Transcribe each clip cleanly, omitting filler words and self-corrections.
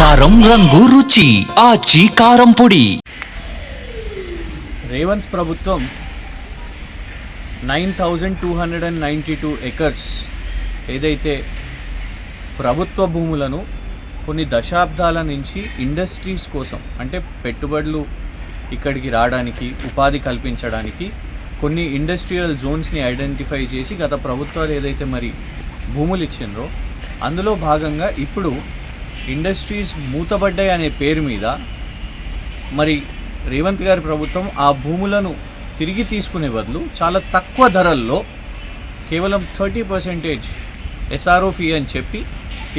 కారం రంగు రుచి ఆచి కారం పొడి. రేవంత్ ప్రభుత్వం 9292 ఎకర్స్ ఏదైతే ప్రభుత్వ భూములను కొన్ని దశాబ్దాల నుంచి ఇండస్ట్రీస్ కోసం అంటే పెట్టుబడులు ఇక్కడికి రావడానికి ఉపాధి కల్పించడానికి కొన్ని ఇండస్ట్రియల్ జోన్స్ని ఐడెంటిఫై చేసి గత ప్రభుత్వాలు ఏదైతే మరి భూములు ఇచ్చిండ్రో అందులో భాగంగా ఇప్పుడు ఇండస్ట్రీస్ మూతబడ్డాయి అనే పేరు మీద మరి రేవంత్ గారి ప్రభుత్వం ఆ భూములను తిరిగి తీసుకునే బదులు చాలా తక్కువ ధరల్లో కేవలం 30% SRO ఫీ అని చెప్పి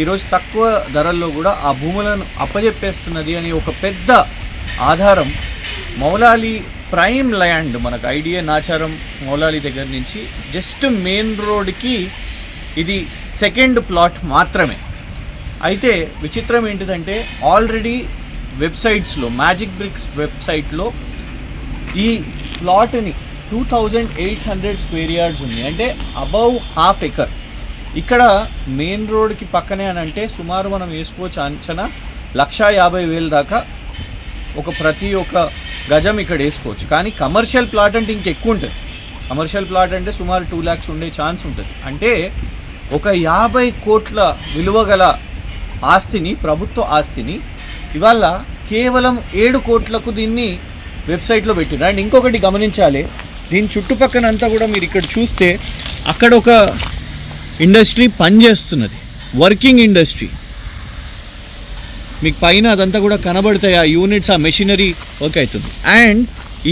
ఈరోజు తక్కువ ధరల్లో కూడా ఆ భూములను అప్పజెప్పేస్తున్నది అని ఒక పెద్ద ఆధారం మౌలాలి ప్రైమ్ ల్యాండ్ మనకు ఐడియా నాచారం మౌలాలి దగ్గర నుంచి జస్ట్ మెయిన్ రోడ్కి ఇది సెకండ్ ప్లాట్ మాత్రమే. అయితే విచిత్రం ఏంటిదంటే ఆల్రెడీ వెబ్సైట్స్లో మ్యాజిక్ బ్రిక్స్ వెబ్సైట్లో ఈ ప్లాట్ని 2800 స్క్వేర్ యార్డ్స్ ఉంది, అంటే అబౌవ్ ½ ఎకర్. ఇక్కడ మెయిన్ రోడ్కి పక్కనే అని అంటే సుమారు మనం వేసుకోవచ్చు అంచనా 150,000 దాకా ప్రతి ఒక్క గజం ఇక్కడ వేసుకోవచ్చు. కానీ కమర్షియల్ ప్లాట్ అంటే ఇంకెక్కువ ఉంటుంది. కమర్షియల్ ప్లాట్ అంటే సుమారు 2 lakhs ఉండే ఛాన్స్ ఉంటుంది. అంటే ఒక 50 కోట్ల విలువ గల ఆస్తిని, ప్రభుత్వ ఆస్తిని ఇవాళ కేవలం 7 కోట్లకు దీన్ని వెబ్సైట్లో పెట్టినారు. అండ్ ఇంకొకటి గమనించాలి, దీని చుట్టుపక్కనంతా కూడా మీరు ఇక్కడ చూస్తే అక్కడ ఒక ఇండస్ట్రీ పనిచేస్తున్నది, వర్కింగ్ ఇండస్ట్రీ. మీకు పైన అదంతా కూడా కనబడతాయి, ఆ యూనిట్స్, ఆ మెషినరీ వర్క్ అవుతుంది. అండ్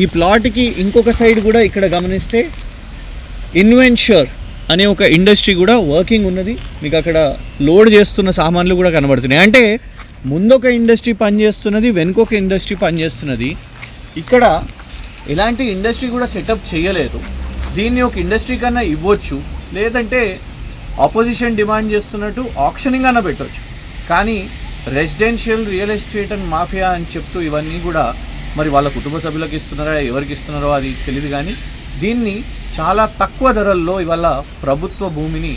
ఈ ప్లాట్కి ఇంకొక సైడ్ కూడా ఇక్కడ గమనిస్తే ఇన్వెన్చర్ అనే ఒక ఇండస్ట్రీ కూడా వర్కింగ్ ఉన్నది. మీకు అక్కడ లోడ్ చేస్తున్న సామాన్లు కూడా కనబడుతున్నాయి. అంటే ముందొక ఇండస్ట్రీ పనిచేస్తున్నది, వెనుకొక ఇండస్ట్రీ పనిచేస్తున్నది. ఇక్కడ ఎలాంటి ఇండస్ట్రీ కూడా సెటప్ చేయలేదు. దీన్ని ఒక ఇండస్ట్రీ కన్నా ఇవ్వచ్చు, లేదంటే ఆపోజిషన్ డిమాండ్ చేస్తున్నట్టు ఆక్షనింగ్ అన్న పెట్టవచ్చు. కానీ residential real estate and mafia అని చెప్తూ ఇవన్నీ కూడా మరి వాళ్ళ కుటుంబ సభ్యులకు ఇస్తున్నారా, ఎవరికి ఇస్తున్నారో అది తెలియదు. కానీ దీన్ని చాలా తక్కువ ధరల్లో ఇవాళ ప్రభుత్వ భూమిని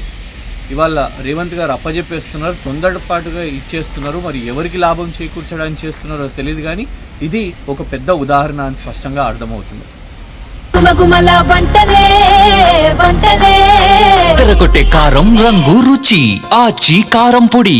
ఇవాళ రేవంత్ గారు అప్పజెప్పేస్తున్నారు, తొందరపాటుగా ఇచ్చేస్తున్నారు. మరి ఎవరికి లాభం చేకూర్చడానికి చేస్తున్నారో తెలియదు, కానీ ఇది ఒక పెద్ద ఉదాహరణ అని స్పష్టంగా అర్థమవుతుంది. తెరకొట్టే కారం రంగు రుచి ఆచి కారం పొడి.